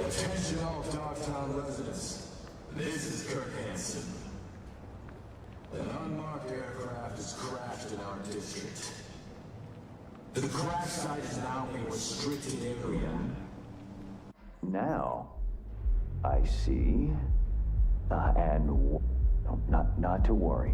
Attention all Dogtown residents. This is Kirk Hansen. An unmarked aircraft has crashed in our district. The crash site is now a restricted area. Now, I see. Not to worry.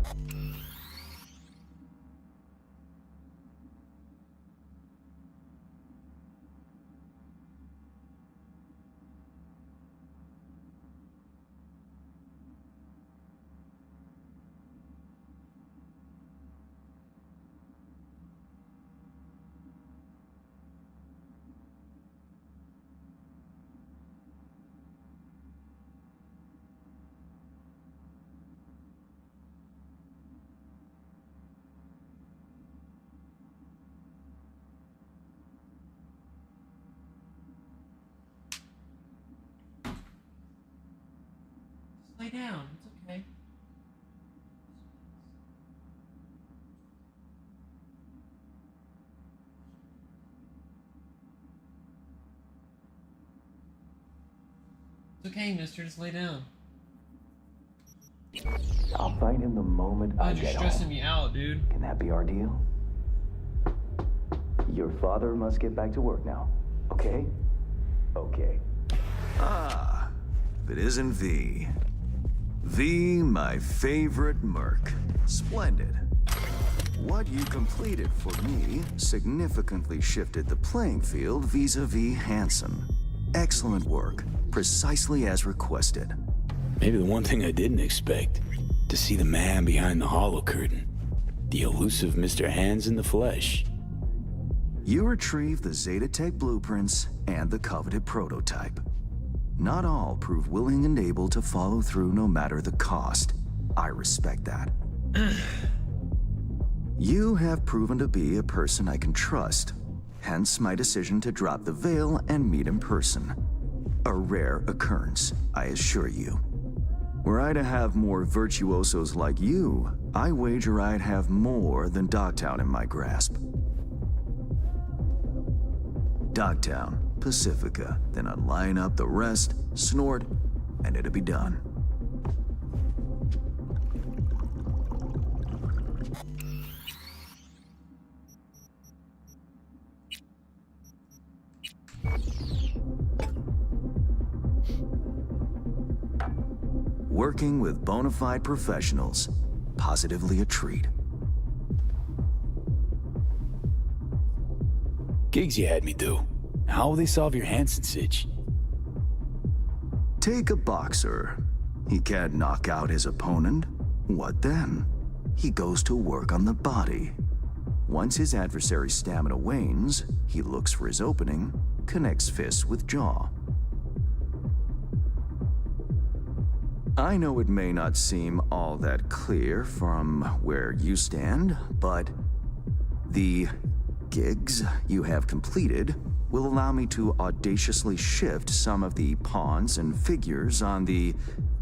Lay down. It's okay. It's okay, mister. Just lay down. I'll fight him the moment I You're get stressing home. me out, dude. Can that be our deal? Your father must get back to work now. Okay? Okay. Ah, if it isn't V. V, my favorite merc. Splendid. What you completed for me significantly shifted the playing field vis-a-vis Hansen. Excellent work, precisely as requested. Maybe the one thing I didn't expect, to see the man behind the hollow curtain. The elusive Mr. Hands in the flesh. You retrieved the Zetatech blueprints and the coveted prototype. Not all prove willing and able to follow through no matter the cost. I respect that. You have proven to be a person I can trust, hence my decision to drop the veil and meet in person. A rare occurrence, I assure you. Were I to have more virtuosos like you, I wager I'd have more than Dogtown in my grasp. Dogtown, Pacifica, then I'd line up the rest, snort, and it'd be done. Working with bona fide professionals, positively a treat. Gigs you had me do. How will they solve your Hansen sitch? Take a boxer. He can't knock out his opponent. What then? He goes to work on the body. Once his adversary's stamina wanes, he looks for his opening, connects fists with jaw. I know it may not seem all that clear from where you stand, but the gigs you have completed will allow me to audaciously shift some of the pawns and figures on the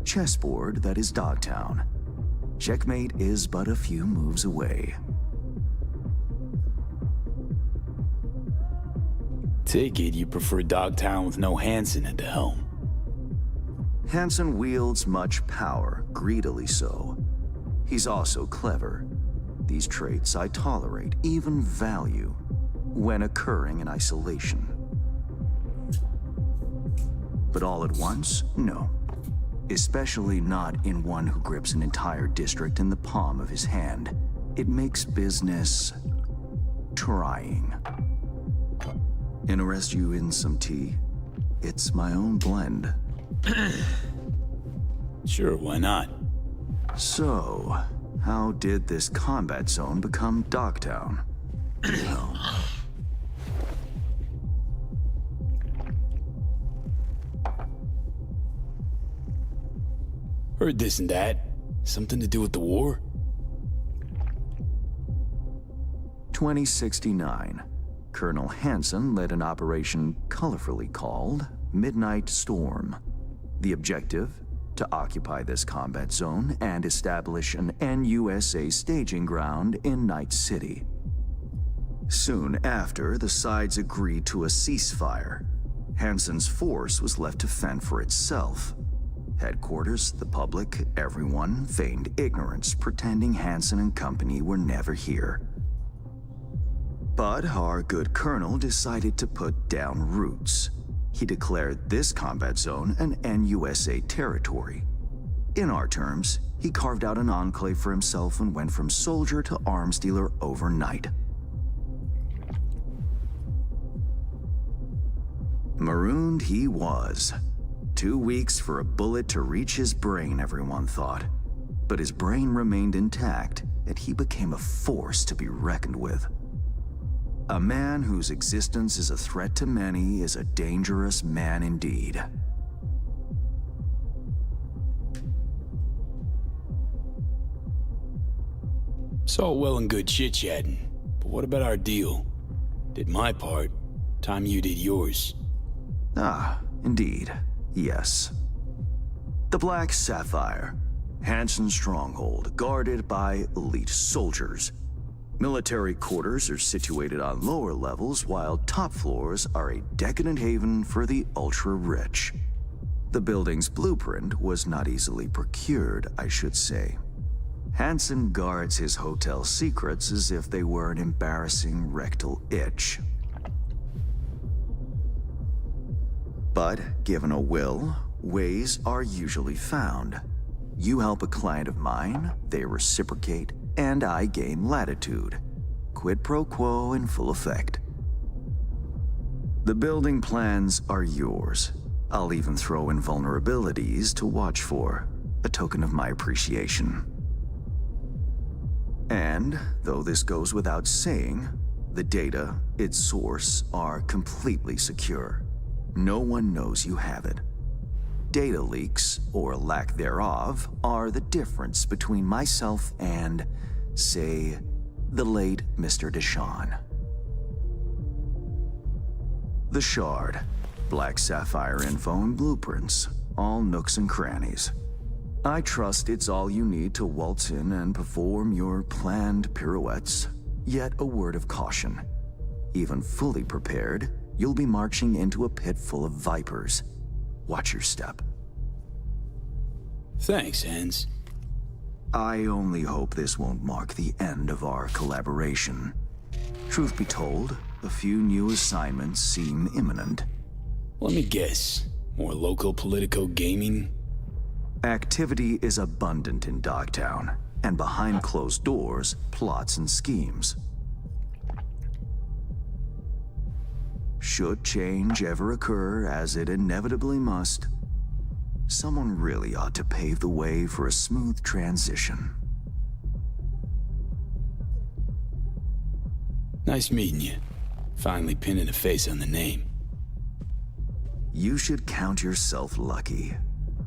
chessboard that is Dogtown. Checkmate is but a few moves away. Take it you prefer Dogtown with no Hansen at the helm. Hansen wields much power, greedily so. He's also clever. These traits I tolerate, even value, when occurring in isolation. But all at once, no. Especially not in one who grips an entire district in the palm of his hand. It makes business trying. Interest you in some tea? It's my own blend. Sure, why not? So, how did this combat zone become Dogtown? Heard this and that. Something to do with the war? 2069. Colonel Hansen led an operation colorfully called Midnight Storm. The objective? To occupy this combat zone and establish an NUSA staging ground in Night City. Soon after, the sides agreed to a ceasefire. Hansen's force was left to fend for itself. Headquarters, the public, everyone feigned ignorance, pretending Hansen and company were never here. But our good colonel decided to put down roots. He declared this combat zone an NUSA territory. In our terms, he carved out an enclave for himself and went from soldier to arms dealer overnight. Marooned he was. 2 weeks for a bullet to reach his brain, everyone thought. But his brain remained intact, and he became a force to be reckoned with. A man whose existence is a threat to many is a dangerous man indeed. It's all well and good chit-chatting, but what about our deal? Did my part, time you did yours. Ah, indeed, yes. The Black Sapphire, Hansen's stronghold, guarded by elite soldiers. Military quarters are situated on lower levels, while top floors are a decadent haven for the ultra-rich. The building's blueprint was not easily procured, I should say. Hansen guards his hotel secrets as if they were an embarrassing rectal itch. But given a will, ways are usually found. You help a client of mine, they reciprocate, and I gain latitude. Quid pro quo in full effect. The building plans are yours. I'll even throw in vulnerabilities to watch for, a token of my appreciation. And, though this goes without saying, the data, its source, are completely secure. No one knows you have it. Data leaks, or lack thereof, are the difference between myself and, say, the late Mr. Deshawn. The Shard. Black Sapphire info and blueprints. All nooks and crannies. I trust it's all you need to waltz in and perform your planned pirouettes. Yet a word of caution. Even fully prepared, you'll be marching into a pit full of vipers. Watch your step. Thanks, Hans. I only hope this won't mark the end of our collaboration. Truth be told, a few new assignments seem imminent. Let me guess. More local Politico gaming? Activity is abundant in Dogtown, and behind closed doors, plots and schemes. Should change ever occur, as it inevitably must, someone really ought to pave the way for a smooth transition. Nice meeting you. Finally pinning a face on the name. You should count yourself lucky.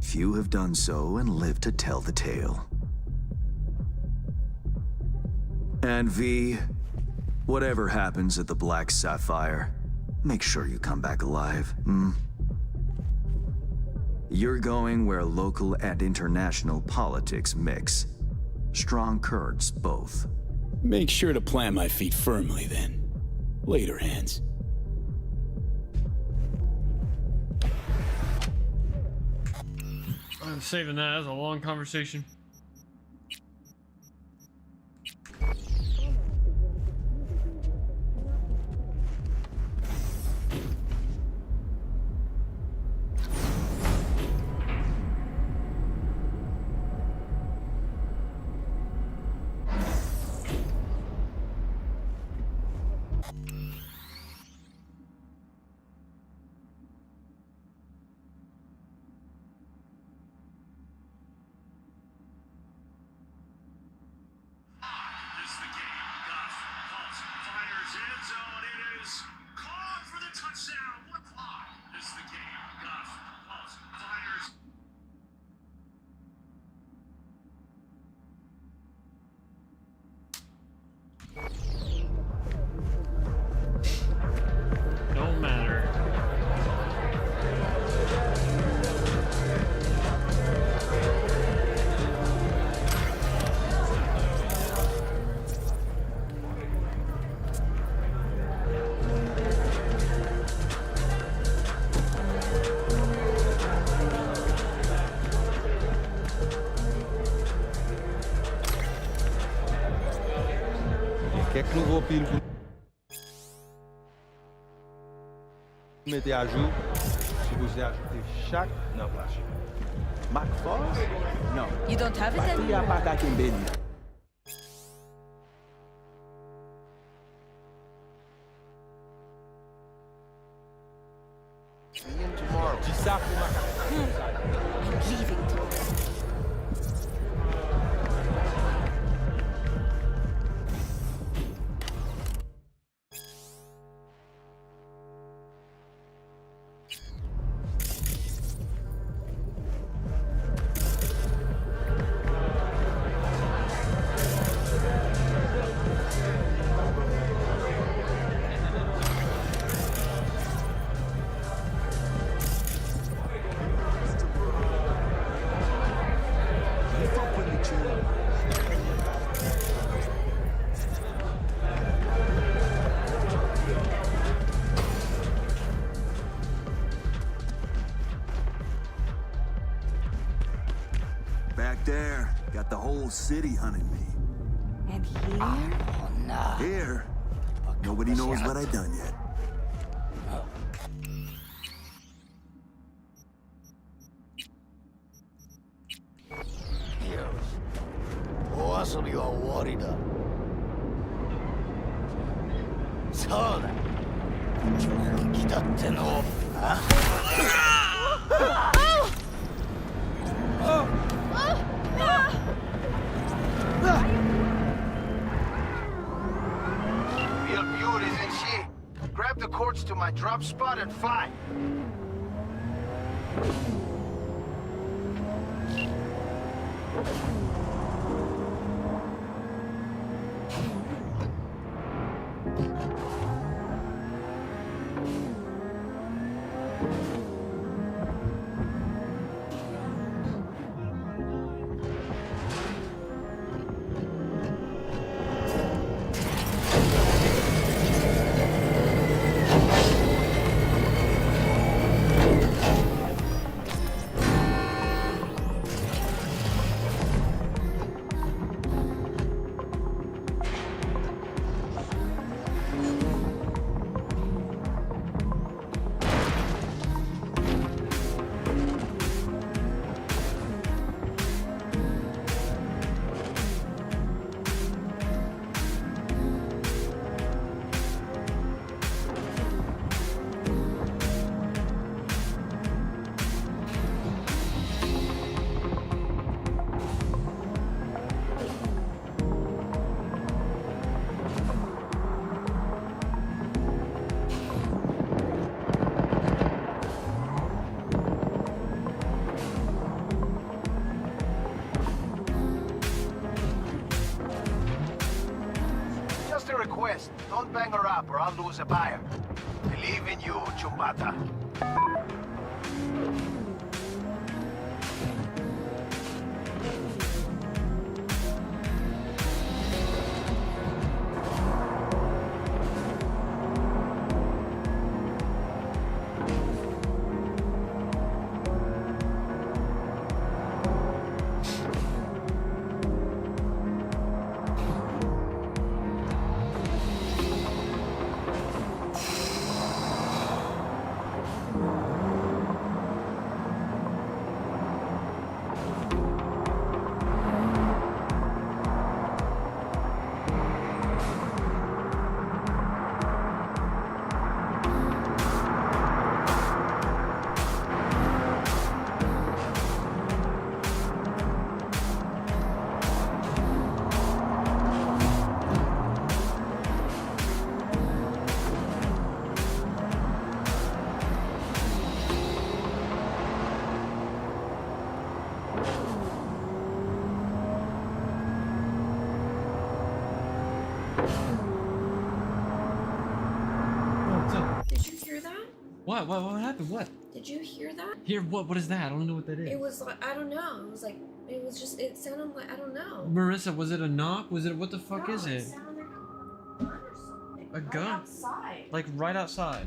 Few have done so and lived to tell the tale. And V, whatever happens at the Black Sapphire, make sure you come back alive, You're going where local and international politics mix. Strong currents, both. Make sure to plant my feet firmly then. Later, Hans. I'm saving that as a long conversation. Don't matter. filho com meter a Ju, se você acha que chato, não, acho. Mark Foss? Não. You don't have it Vai anymore. apagar quem bem. De saco macaco. I'm leaving tomorrow. Back there, got the whole city hunting me. And here? Here, nobody knows what I done yet. Real beauties and shit. Grab the cords to my drop spot and fly. Just a request. Don't bang her up or I'll lose a buyer. Believe in you, Chumbata. What's up? Did you hear that? What happened? What? Did you hear that? Here, what is that? I don't know what that is. It was like, I don't know. It was like, it was just, it sounded like, I don't know. Marissa, was it a knock? Was it, what the fuck No, is it? sounded like a gun or something. A Right gun? outside. Like right outside.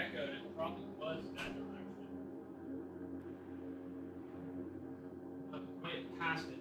echoed. It probably was that direction. Went past it.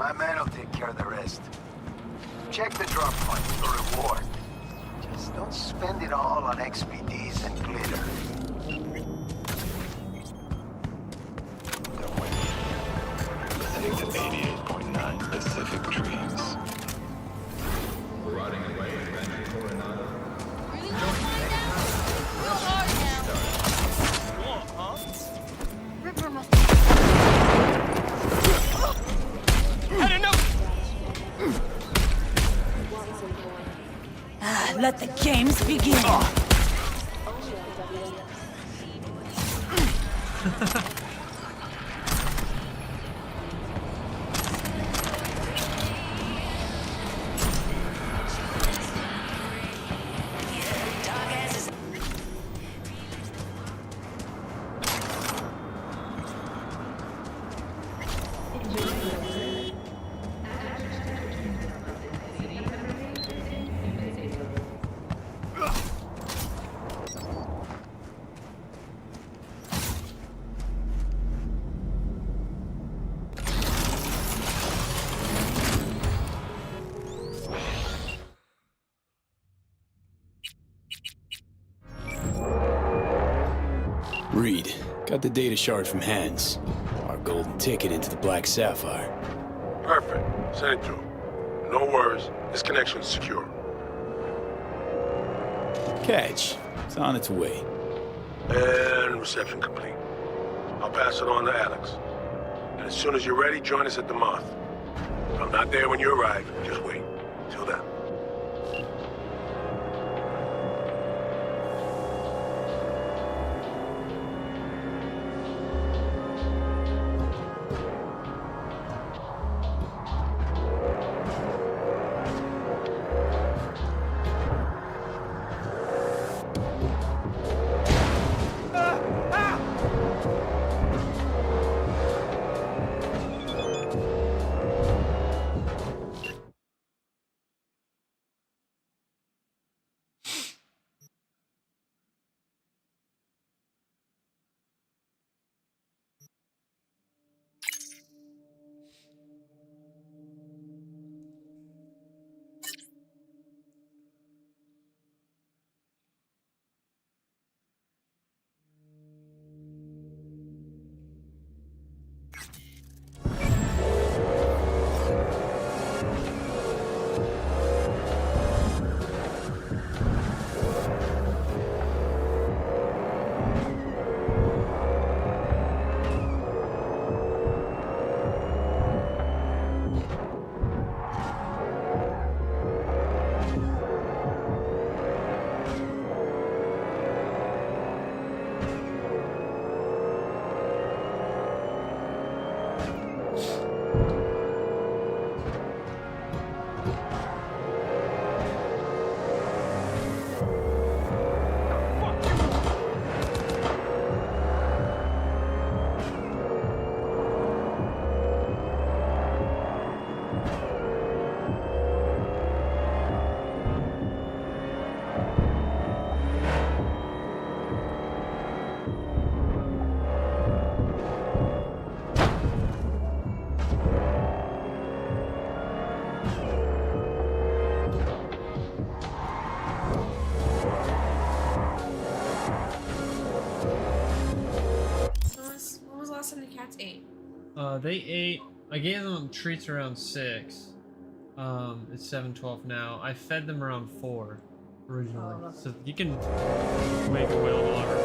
My man will take care of the rest. Check the drop point for reward. Just don't spend it all on XPDs and glitter. Listening to 88.9 Pacific Dreams. Riding away, Adventure Coronado. Let the games begin. Reed, got the data shard from Hans. Our golden ticket into the Black Sapphire. Perfect. Send it through. No worries. This connection's secure. Catch. It's on its way. And reception complete. I'll pass it on to Alex. And as soon as you're ready, join us at the Moth. If I'm not there when you arrive, just wait. Till then. They ate. I gave them treats around 6. It's 7:12 now. I fed them around 4 originally, so you can make a whale water.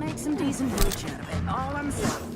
Make some decent hooch out of it, all I'm saying.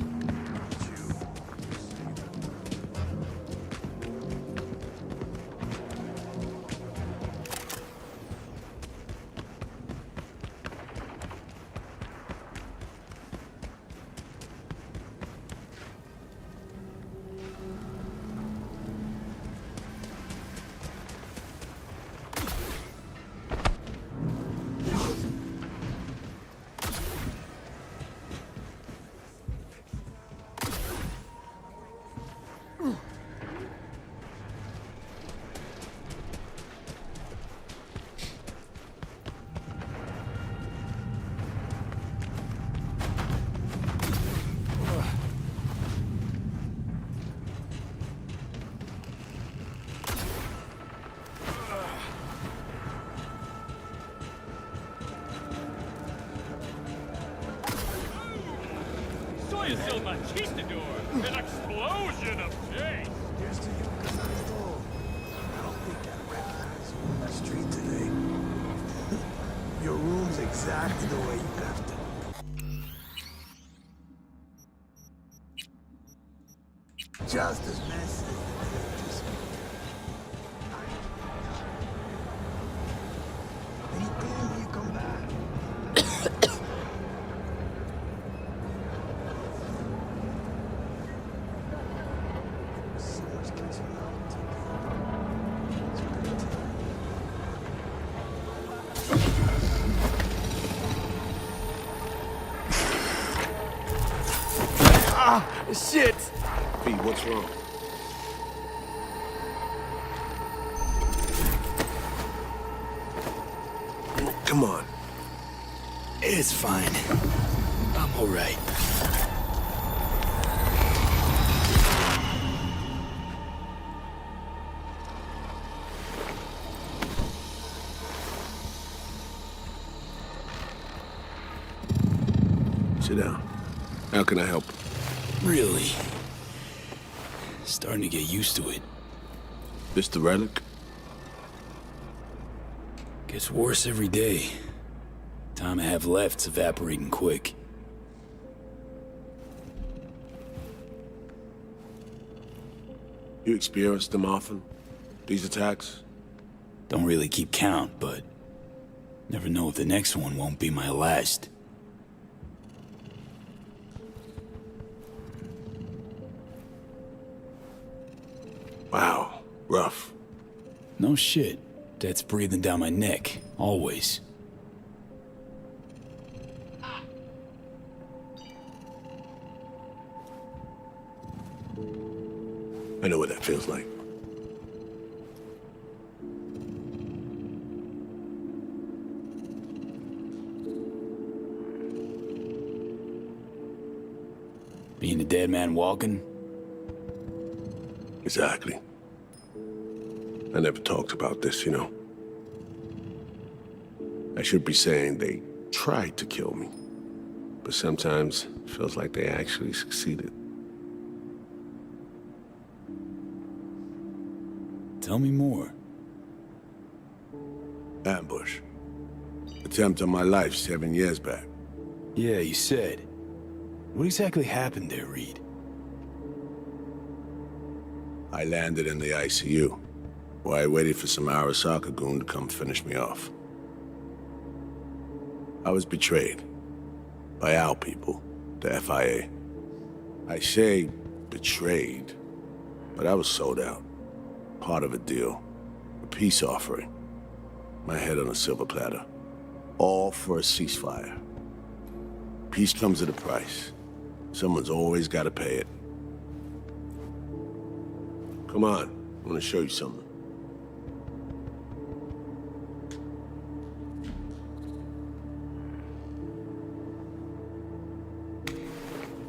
Soy es el machistador, an explosion of change. Here's to you, Cazador. I don't think I recognize you on the street today. Your room's exactly the way you left it. Just as messy. Anything you come back. So much catching up to Shit! Pete, what's wrong? Come on. It's fine. I'm all right. Sit down. How can I help? Really? Starting to get used to it. This the relic? Gets worse every day. Time I have left's evaporating quick. You experience them often? These attacks? Don't really keep count, but never know if the next one won't be my last. Wow, rough. No shit. That's breathing down my neck, always. I know what that feels like. Being a dead man walking? Exactly. I never talked about this, you know. I should be saying they tried to kill me, but sometimes it feels like they actually succeeded. Tell me more. Ambush. Attempt on my life 7 years back. Yeah, you said. What exactly happened there, Reed? I landed in the ICU, where I waited for some Arasaka goon to come finish me off. I was betrayed by our people, the FIA. I say betrayed, but I was sold out. Part of a deal, a peace offering. My head on a silver platter. All for a ceasefire. Peace comes at a price. Someone's always got to pay it. Come on, I want to show you something.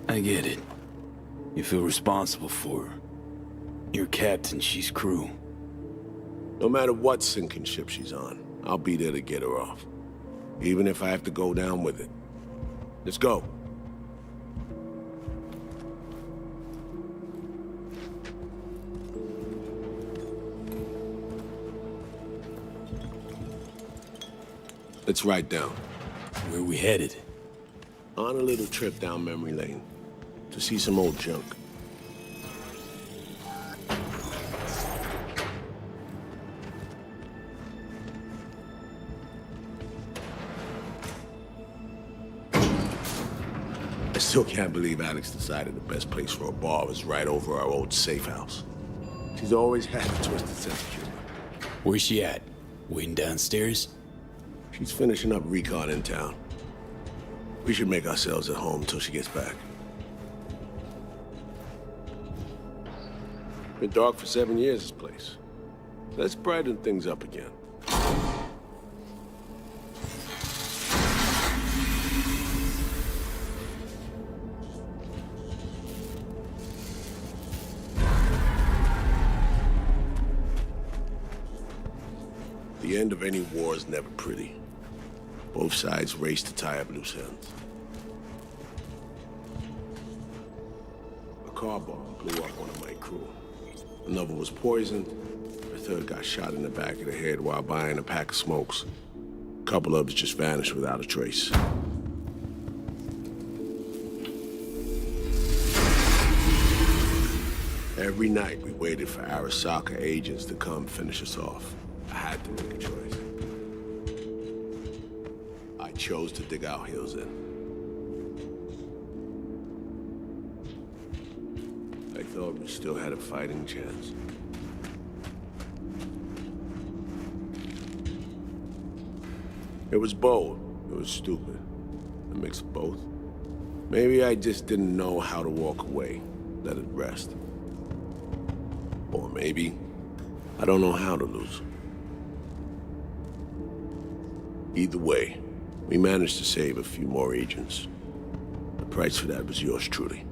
I get it. You feel responsible for her. You're captain, she's crew. No matter what sinking ship she's on, I'll be there to get her off. Even if I have to go down with it. Let's go. Let's ride down. Where are we headed? On a little trip down memory lane to see some old junk. I still can't believe Alex decided the best place for a bar was right over our old safe house. She's always had a twisted sense of humor. Where's she at? Waiting downstairs? She's finishing up recon in town. We should make ourselves at home until she gets back. Been dark for 7 years, this place. Let's brighten things up again. The end of any war is never pretty. Both sides race to tie up loose ends. A car bomb blew up one of my crew. Another was poisoned. A third got shot in the back of the head while buying a pack of smokes. A couple others just vanished without a trace. Every night we waited for Arasaka agents to come finish us off. I had to make a choice. I chose to dig our heels in. I thought we still had a fighting chance. It was bold. It was stupid. A mix of both. Maybe I just didn't know how to walk away, let it rest. Or maybe I don't know how to lose. Either way, we managed to save a few more agents. The price for that was yours truly.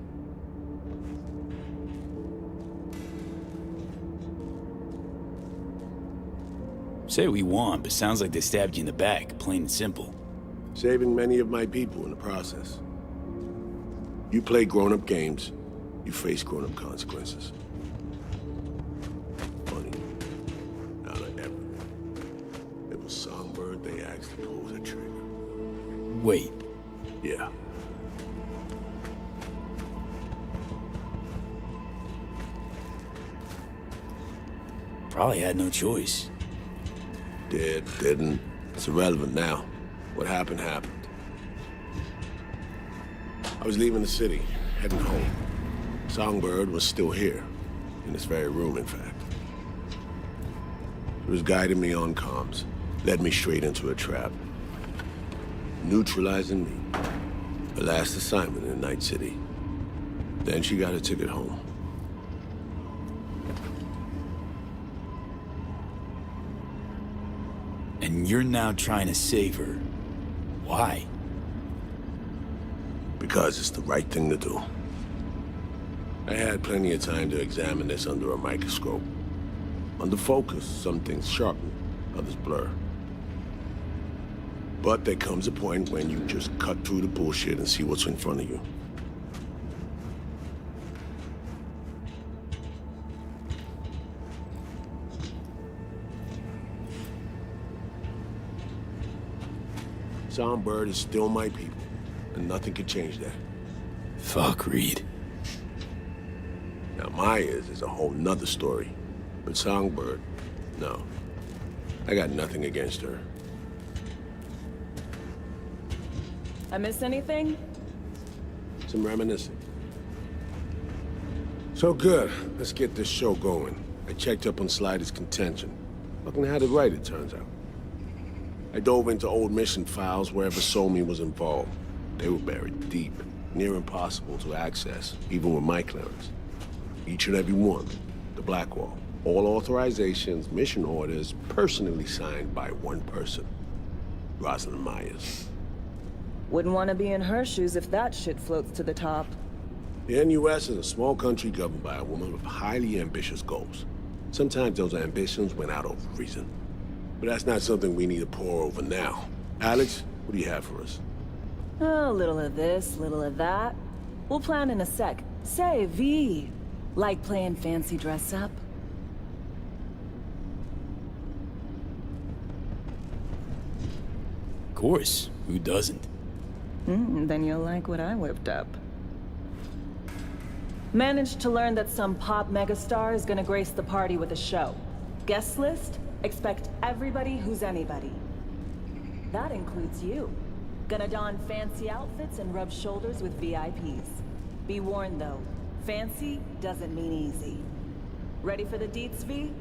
Say what we want, but sounds like they stabbed you in the back, plain and simple. Saving many of my people in the process. You play grown-up games, you face grown-up consequences. Funny. Out of everything, it was Songbird they asked to pull the trigger. Wait. Yeah. Probably had no choice. Did, didn't. It's irrelevant now. What happened, happened. I was leaving the city, heading home. Songbird was still here. In this very room, in fact. She was guiding me on comms. Led me straight into a trap. Neutralizing me. Her last assignment in Night City. Then she got a ticket home. And you're now trying to save her. Why? Because it's the right thing to do. I had plenty of time to examine this under a microscope. Under focus, some things sharpen, others blur. But there comes a point when you just cut through the bullshit and see what's in front of you. Songbird is still my people, and nothing can change that. Fuck, Reed. Now, Myers is a whole nother story. But Songbird, no. I got nothing against her. I miss anything? Some reminiscing. So good. Let's get this show going. I checked up on Slider's contention. Fucking had it right, it turns out. I dove into old mission files wherever Somi was involved. They were buried deep, near impossible to access, even with my clearance. Each and every one, the Blackwall. All authorizations, mission orders, personally signed by one person. Rosalind Myers. Wouldn't want to be in her shoes if that shit floats to the top. The NUS is a small country governed by a woman with highly ambitious goals. Sometimes those ambitions went out of reason. But that's not something we need to pour over now. Alex, what do you have for us? A little of this, little of that. We'll plan in a sec. Say, V, like playing fancy dress up? Of course, who doesn't? Then you'll like what I whipped up. Managed to learn that some pop megastar is gonna grace the party with a show. Guest list? Expect everybody who's anybody. That includes you. Gonna don fancy outfits and rub shoulders with VIPs. Be warned though, fancy doesn't mean easy. Ready for the deets, V?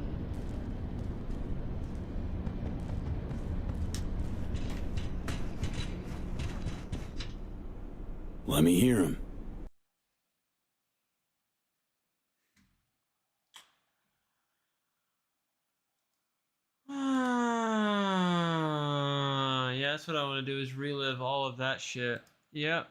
Let me hear him. Yeah, that's what I want to do is relive all of that shit. Yep.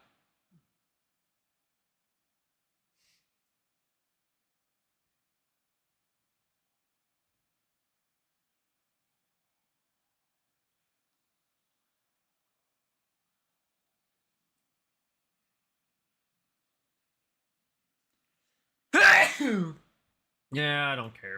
Yeah, I don't care.